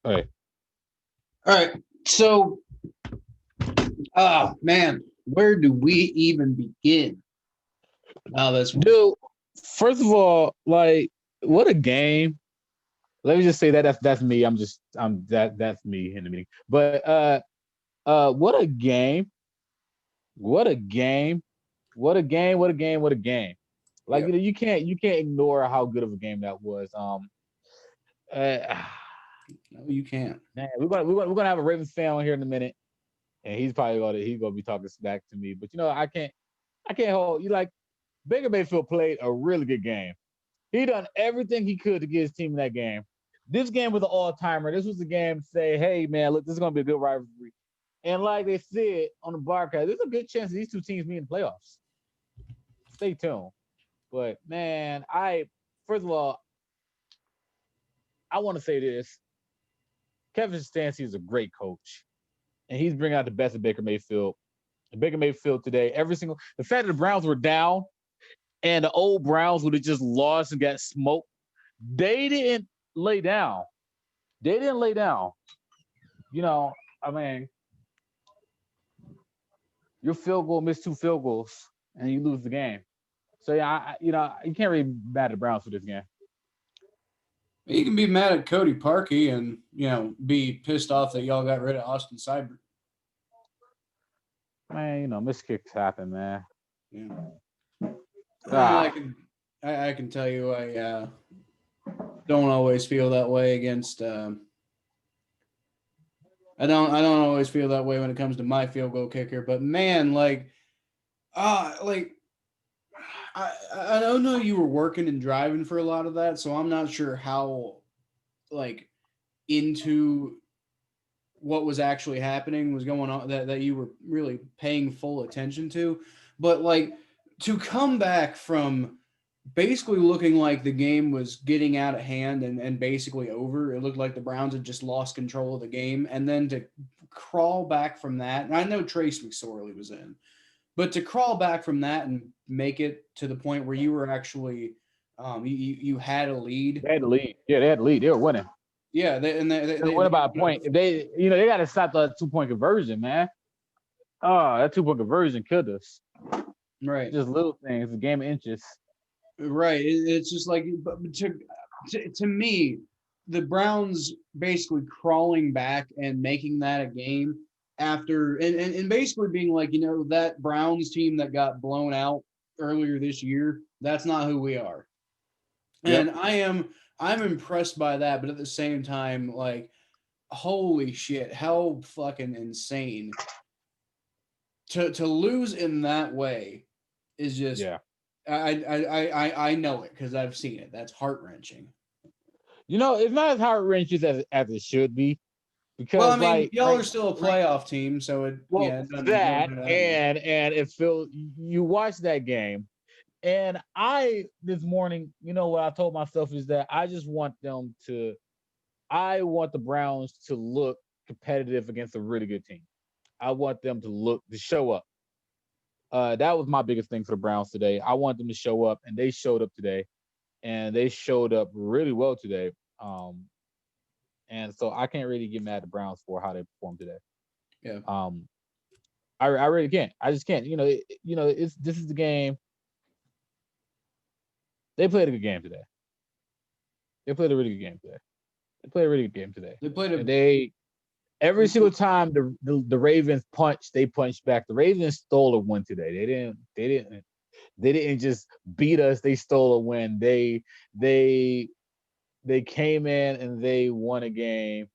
All right. All right. So, man, where do we even begin? Now this one. Dude, first of all, like, what a game. Let me just say that's me. That's me in the meeting. But what a game. What a game. What a game. What a game. What a game. Like, Yeah. you can't ignore how good of a game that was. Uh, No, you can't. man, we're gonna have a Ravens fan on here in a minute, and he's gonna be talking back to me. But I can't hold you like Baker Mayfield played a really good game. He done everything he could to get his team in that game. This game was an all timer. This was the game to say, hey man, look, this is gonna be a good rivalry. And like they said on the broadcast, there's a good chance these two teams meet in the playoffs. Stay tuned. But man, I first of all, I want to say this: Kevin Stefanski is a great coach, and he's bringing out the best of Baker Mayfield. And Baker Mayfield today, the fact that the Browns were down and the old Browns would have just lost and got smoked, they didn't lay down. They didn't lay down. You know, I mean, your field goal missed two field goals and you lose the game. So yeah, you can't really be mad at the Browns for this game. You can be mad at Cody Parkey and be pissed off that y'all got rid of Austin Seibert. Man, missed kicks happen, man. Yeah. I Ah, can I can tell you I don't always feel that way against. I don't always feel that way when it comes to my field goal kicker, but man, like I don't know you were working and driving for a lot of that, so I'm not sure how like into what was actually happening was going on that you were really paying full attention to, but like to come back from basically looking like the game was getting out of hand and basically over. It looked like the Browns had just lost control of the game. And then to crawl back from that, and I know Trace McSorley was in, but to crawl back from that and make it to the point where you were actually, you had a lead. they had the lead. Yeah, they had the lead. They were winning. Yeah, They were winning by a point. If they got to stop the 2 point conversion, man. Oh, that 2 point conversion killed us. right, Just little things, a game of inches. right. It's just like, but to me, the Browns basically crawling back and making that a game after and basically being like, that Browns team that got blown out earlier this year, that's not who we are. Yep. And I'm impressed by that, but at the same time, like, holy shit, how fucking insane to lose in that way is just Yeah. I know it because I've seen it. That's heart wrenching. It's not as heart wrenching as it should be Well, I because mean, y'all are like still a playoff team, so well it doesn't that matter that much. and it feel you watch that game and I this morning, what I told myself is that I want the Browns to look competitive against a really good team. I want them to show up. That was my biggest thing for the Browns today. I want them to show up, and they showed up today, and they showed up really well today. Um, and so I can't really get mad at the Browns for how they performed today. Yeah. Um, I really can't. I just can't. It's this is the game. They played a good game today. They played a really good game today. They played a really good game today, They played and they every single time the Ravens punched, they punched back. The Ravens stole a win today. They didn't just beat us. They stole a win. They they came in and they won a game.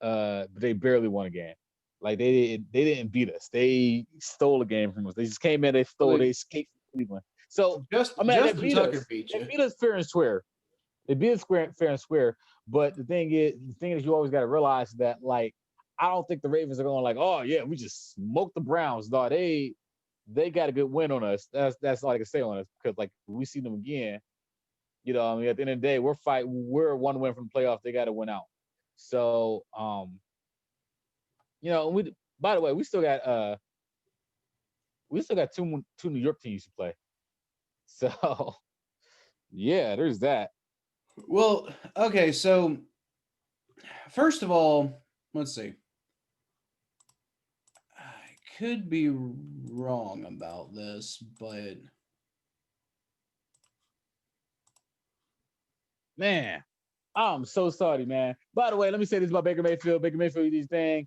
But they barely won a game. Like they didn't beat us. They stole a game from us. They just came in. They stole. well, They escaped Cleveland. So I mean, they Justin beat Tucker us. beat They you. beat us fair and square. They beat us fair and square. But the thing is, you always got to realize that like I don't think the Ravens are going like, oh yeah, we just smoked the Browns. No, they got a good win on us. That's all I can say on us because like we see them again. I mean, at the end of the day, we're one win from the playoffs. They got to win out. So, we by the way, we still got two New York teams to play. So, yeah, there's that. Well, okay, so First of all, let's see. I could be wrong about this, but Man, I'm so sorry, man. By the way, let me say this about Baker Mayfield. Baker Mayfield, you do this thing.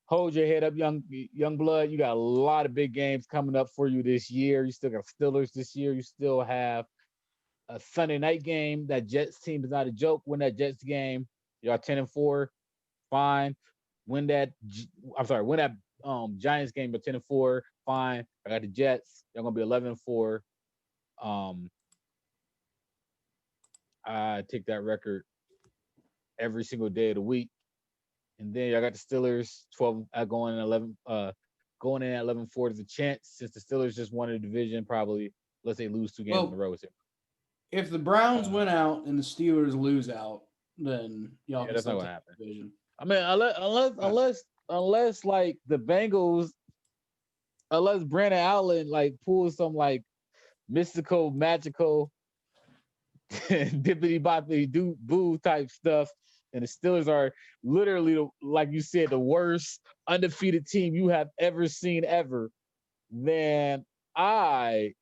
Hold your head up, young blood. You got a lot of big games coming up for you this year. You still got Steelers this year. You still have a Sunday night game. That Jets team is not a joke. Win that Jets game. Y'all 10-4. Fine. Win that. I'm sorry. Win that Giants game, but 10-4. Fine. I got the Jets. They're gonna be 11-4. Um, I take that record every single day of the week. And then I got the Steelers 12 going in 11 going in at 11-4. There's a chance since the Steelers just won a division, probably let's say lose 2 games in a well, row. if the Browns Uh, win out and the Steelers lose out, then y'all yeah, can that's not still gonna take happen. the division. I mean, unless like the Bengals, unless Brandon Allen like pulls some like mystical, magical, dippity boppity doo boo type stuff, and the Steelers are literally, like you said, the worst undefeated team you have ever seen ever, then I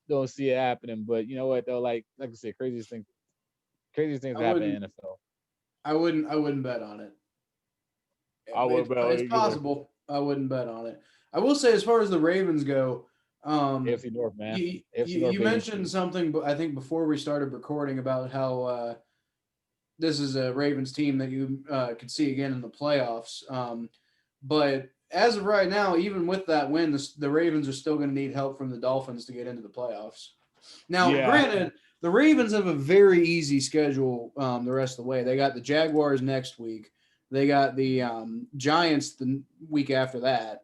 don't see it happening. But you know what though? Like I said, craziest things I that happen in wouldn't. the NFL. I wouldn't bet on it. I would bet on It's it either. possible. I wouldn't bet on it. I will say, as far as the Ravens go, AFC North, man. AFC North, you baby. mentioned something, but I think before we started recording about how this is a Ravens team that you could see again in the playoffs. But as of right now, even with that win, the Ravens are still going to need help from the Dolphins to get into the playoffs. Now, Yeah, granted, the Ravens have a very easy schedule the rest of the way. They got the Jaguars next week. They got the Giants the week after that.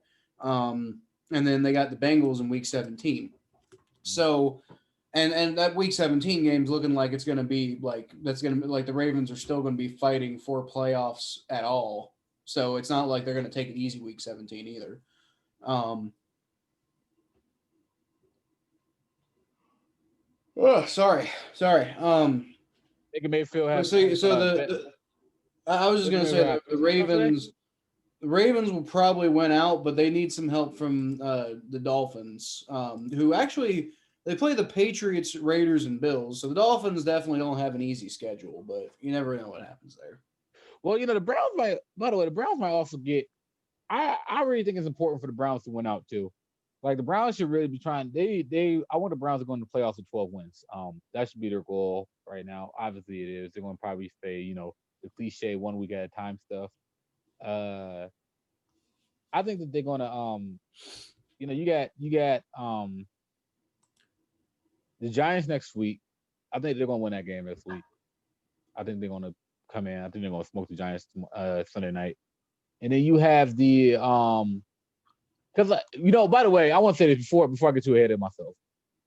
And then they got the Bengals in week 17. So, and that week 17 game's looking like it's going to be like that's going to be like the Ravens are still going to be fighting for playoffs at all. So it's not like they're going to take it easy week 17 either. Um, sorry. Baker Mayfield have So bet. I was just Baker going to Mayfield say have. the What you gonna say? Ravens will probably win out, but they need some help from the Dolphins, who actually they play the Patriots, Raiders, and Bills. So the Dolphins definitely don't have an easy schedule, but you never know what happens there. Well, you know the Browns might. By the way, the Browns might also get. I really think it's important for the Browns to win out too. Like the Browns should really be trying. I want the Browns to go into the playoffs with 12 wins. That should be their goal right now. Obviously, it is. They're going to probably say the cliche 1 week at a time stuff. Uh, I think that they're going to you got the Giants next week. I think they're going to win that game next week. I think they're going to come in. I think they're going to smoke the Giants Sunday night. And then you have the because by the way, I want to say this before I get too ahead of myself.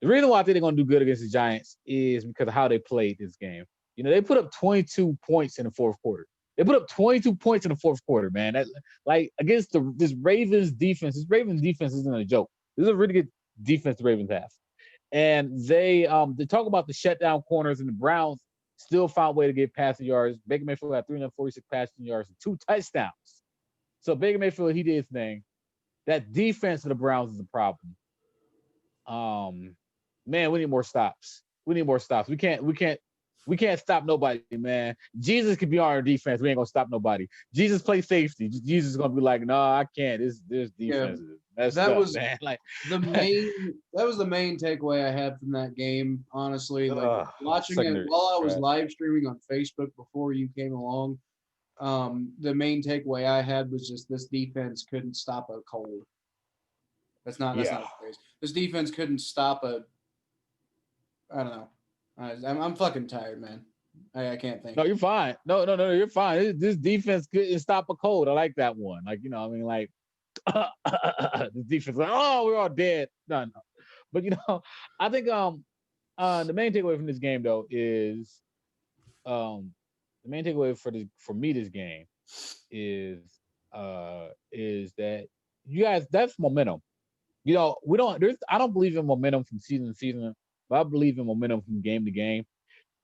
The reason why I think they're going to do good against the Giants is because of how they played this game. They put up 22 points in the fourth quarter. They put up 22 points in the fourth quarter, man. That like against this Ravens defense. This Ravens defense isn't a joke. This is a really good defense the Ravens have. And they talk about the shutdown corners, and the Browns still found a way to get passing yards. Baker Mayfield had 346 passing yards and 2 touchdowns. So Baker Mayfield, he did his thing. That defense of the Browns is a problem. Man, we need more stops. We need more stops. We can't stop nobody, man. Jesus could be on our defense. We ain't gonna stop nobody. Jesus play safety. Jesus is gonna be like, no, I can't. This Yeah, defense is messed that up, was man. Like, that was the main takeaway I had from that game. Honestly, like watching it secondary while I was trash. live streaming on Facebook before you came along. The main takeaway I had was just this defense couldn't stop a cold. That's Yeah. not a phrase. This defense couldn't stop a. I don't know. I'm fucking tired, man. I can't think. No, you're fine. No, you're fine. This defense couldn't stop a cold. I like that one. Like, I mean, like this defense, like, oh, we're all dead. No. But I think the main takeaway from this game though is the main takeaway for me this game is that you guys, that's momentum. We don't there's I don't believe in momentum from season to season, but I believe in momentum from game to game.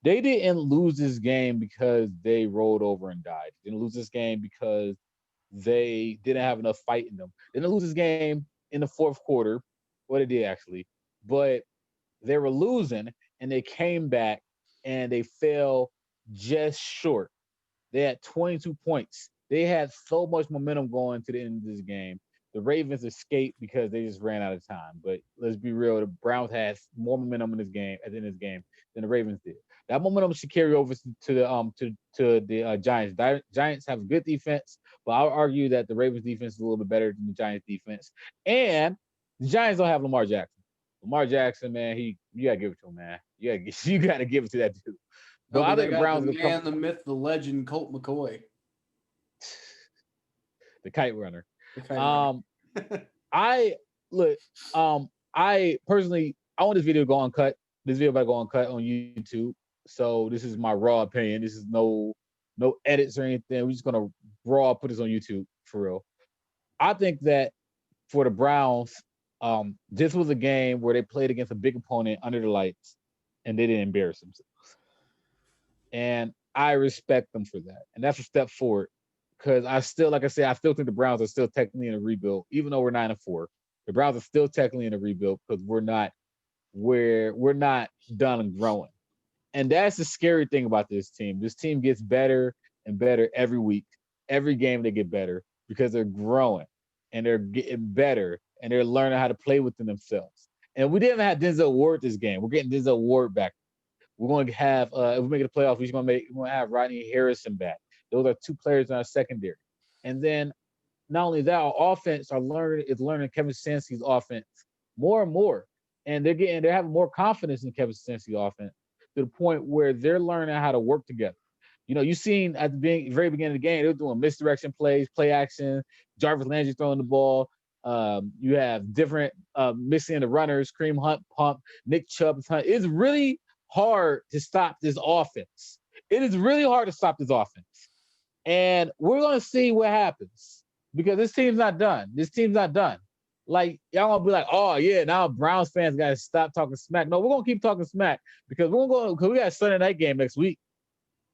They didn't lose this game because they rolled over and died. They didn't lose this game because they didn't have enough fight in them. They didn't lose this game in the fourth quarter. Well, they did actually, but they were losing and they came back and they fell just short. They had 22 points. They had so much momentum going to the end of this game. The Ravens escaped because they just ran out of time. But let's be real, the Browns had more momentum in this game at the end of this game than the Ravens did. That momentum should carry over to the Giants. Giants have a good defense, but I'll argue that the Ravens defense is a little bit better than the Giants defense. And the Giants don't have Lamar Jackson. Lamar Jackson, man, you gotta give it to him, man. You gotta give it to that dude. But Oh, I but think they the got the Browns will come man, the myth, the legend, Colt McCoy, the kite runner. the kite runner. Um, I look. I personally, I want this video to go uncut. This video about to go uncut on YouTube. So this is my raw opinion. This is no edits or anything. We're just gonna raw put this on YouTube for real. I think that for the Browns, this was a game where they played against a big opponent under the lights, and they didn't embarrass themselves. And I respect them for that. And that's a step forward because I still, like I said, I still think the Browns are still technically in a rebuild, even though we're 9-4. The Browns are still technically in a rebuild because we're not done and growing. And that's the scary thing about this team. This team gets better and better every week. Every game they get better because they're growing and they're getting better and they're learning how to play within themselves. And we didn't have Denzel Ward this game. We're getting Denzel Ward back. We're going to have if we make the playoffs, we're going to have Rodney Harrison back. Those are two players in our secondary. And then not only that, our offense is learning Kevin Stefanski's offense more and more, and they're having more confidence in Kevin Stefanski's offense to the point where they're learning how to work together. You know, you seen at the very beginning of the game, they were doing misdirection plays, play action, Jarvis Landry throwing the ball. You have different mixing the runners, Kareem Hunt pump, Nick Chubb hunt. It's really hard to stop this offense. It is really hard to stop this offense. And we're gonna see what happens because this team's not done. This team's not done. Like y'all gonna be like, oh yeah, now Browns fans gotta stop talking smack. No, we're gonna keep talking smack because we got a Sunday night game next week.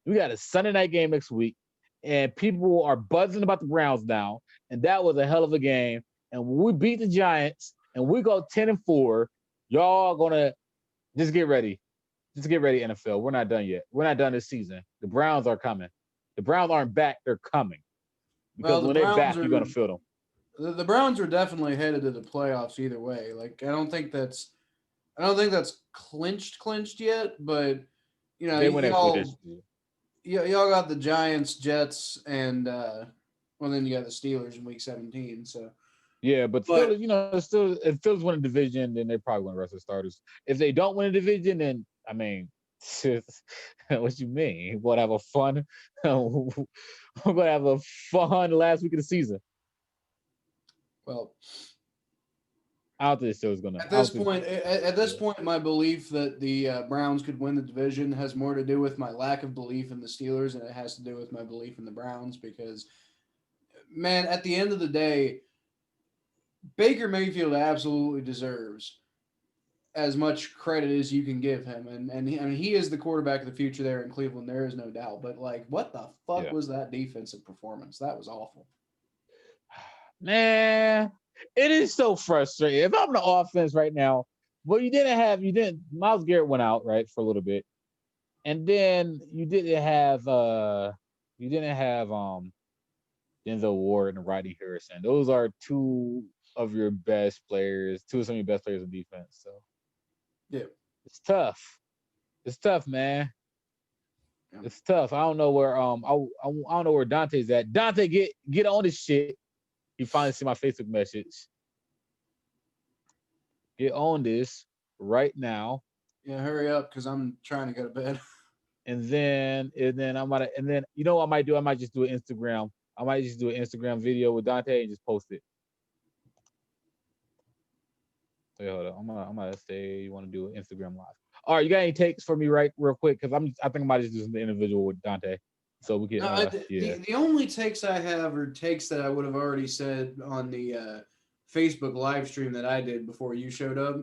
We got a Sunday night game next week, and people are buzzing about the Browns now. And that was a hell of a game. And when we beat the Giants and we go 10-4, y'all gonna just get ready. Just get ready, NFL. We're not done yet. We're not done this season. The Browns are coming. The Browns aren't back. They're coming. Because Well, when they're back, you're gonna feel them. The Browns are definitely headed to the playoffs either way. Like I don't think that's clinched yet, but you know, They win expedition. y'all got the Giants, Jets, and well, then you got the Steelers in Week 17. So, Yeah, but but still, you know, still if Steelers win a division, then they probably win the rest of the starters. If they don't win a division, then I mean, what you mean? We're gonna have a fun. We're gonna have a fun last week of the season. well, I don't think the Steelers gonna. at I this don't think. point, my belief that the Browns could win the division has more to do with my lack of belief in the Steelers, and it has to do with my belief in the Browns. Because, man, at the end of the day, Baker Mayfield absolutely deserves as much credit as you can give him, and I mean, he is the quarterback of the future there in Cleveland. There is no doubt. But like, what the fuck Yeah, was that defensive performance? That was awful. man, it is so frustrating. If I'm the offense right now, well, you didn't. Miles Garrett went out right for a little bit, and then you didn't have Denzel Ward and Rodney Harrison. Those are two of your best players, two of some of your best players in defense. So Yeah. it's tough. It's tough, man. Yeah. It's tough. I don't know where I don't know where Dante's at. Dante, get on this shit. He finally see my Facebook message. Get on this right now. Yeah, hurry up because I'm trying to go to bed. And then and then you know what I might do? I might just do an Instagram. I might just do an Instagram video with Dante and just post it. Wait, hold on. I'm gonna say you want to do an Instagram live. All right, you got any takes for me right real quick? Because I think I might just do something individual with Dante. So we can No, yeah. the only takes I have are takes that I would have already said on the Facebook live stream that I did before you showed up.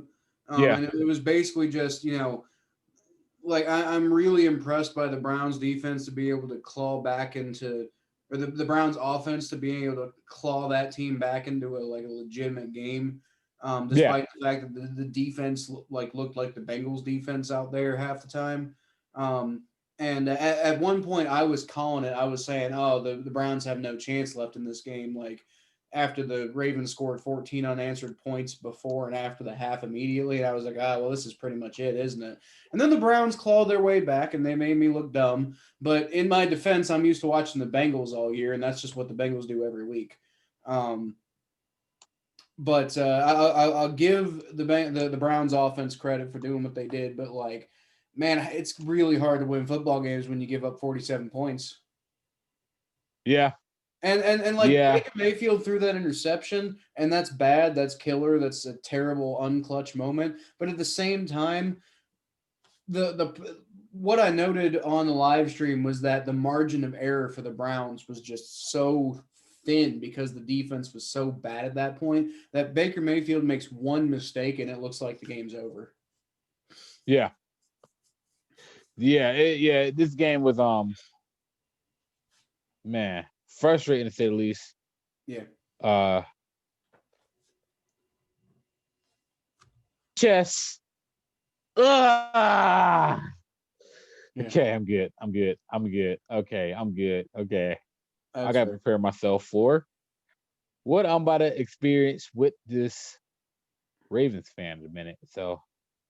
Yeah. And it was basically just, you know, like I'm really impressed by the Browns defense to be able to claw back into, or the Browns offense to being able to claw that team back into a legitimate game, Yeah, despite the fact that the defense looked like the Bengals defense out there half the time. Um, and at one point I was calling it. I was saying, oh, the Browns have no chance left in this game. Like after the Ravens scored 14 unanswered points before and after the half immediately, and I was like, well, this is pretty much it, isn't it? And then the Browns clawed their way back and they made me look dumb. But in my defense, I'm used to watching the Bengals all year, and that's just what the Bengals do every week. Um, but I'll give the Browns offense credit for doing what they did. But like, man, it's really hard to win football games when you give up 47 points. yeah, And like yeah, Baker Mayfield threw that interception, and that's bad. That's killer. That's a terrible unclutch moment. But at the same time, the what I noted on the live stream was that the margin of error for the Browns was just so thin because the defense was so bad at that point that Baker Mayfield makes one mistake and it looks like the game's over. yeah, yeah. This game was man, frustrating to say the least. Yeah. Uh, chess. Ah! Yeah. Okay, I'm good. I'm good. I'm good. Okay, I'm good. Okay. I That's gotta fair. prepare myself for what I'm about to experience with this Ravens fan in a minute. So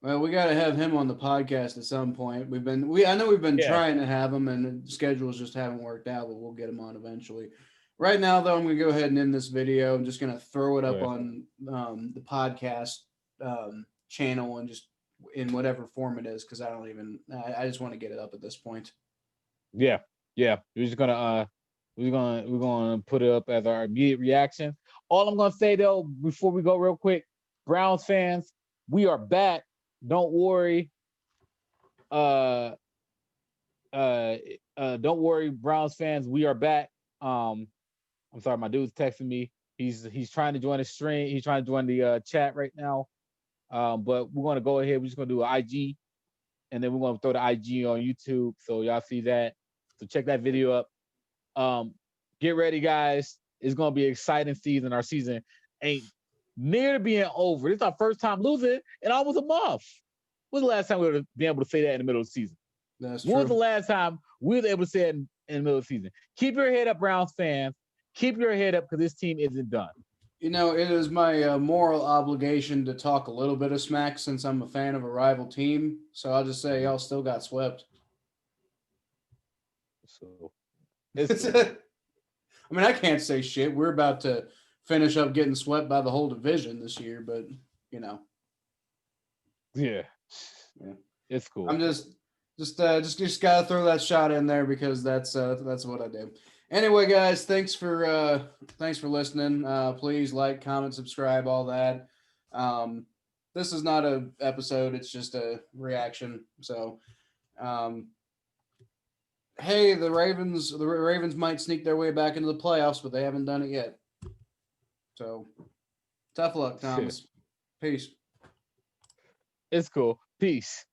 Well, we got to have him on the podcast at some point. I know we've been yeah, trying to have him, and the schedules just haven't worked out, but we'll get him on eventually. Right now, though, I'm going to go ahead and end this video. I'm just going to throw it up okay. on the podcast channel and just in whatever form it is, because I just want to get it up at this point. Yeah, yeah. We're gonna put it up as our immediate reaction. All I'm gonna say though, before we go real quick, Browns fans, we are back. Don't worry. Uh don't worry, Browns fans, we are back. I'm sorry, my dude's texting me. He's trying to join the stream. He's trying to join the chat right now. But we're gonna go ahead. We're just gonna do an IG, and then we're gonna throw the IG on YouTube, so y'all see that. So check that video up. Get ready, guys. It's gonna be an exciting season. Our season ain't near to being over. This is our first time losing in almost a month. When was the last time we would been able to say that in the middle of the season? That's When was the true. last time we were able to say it in the middle of the season? Keep your head up, Browns fans. Keep your head up because this team isn't done. You know, it is my moral obligation to talk a little bit of smack since I'm a fan of a rival team. So I'll just say y'all still got swept. So it's cool. I mean, I can't say shit. We're about to finish up getting swept by the whole division this year, but you know, Yeah, yeah. it's cool. I'm just gotta throw that shot in there because that's what I do. Anyway, guys, thanks for listening. Please like, comment, subscribe, all that. Um, this is not a episode; it's just a reaction. So, um, hey, the Ravens might sneak their way back into the playoffs, but they haven't done it yet. So, tough luck, Thomas. Peace. It's cool. Peace.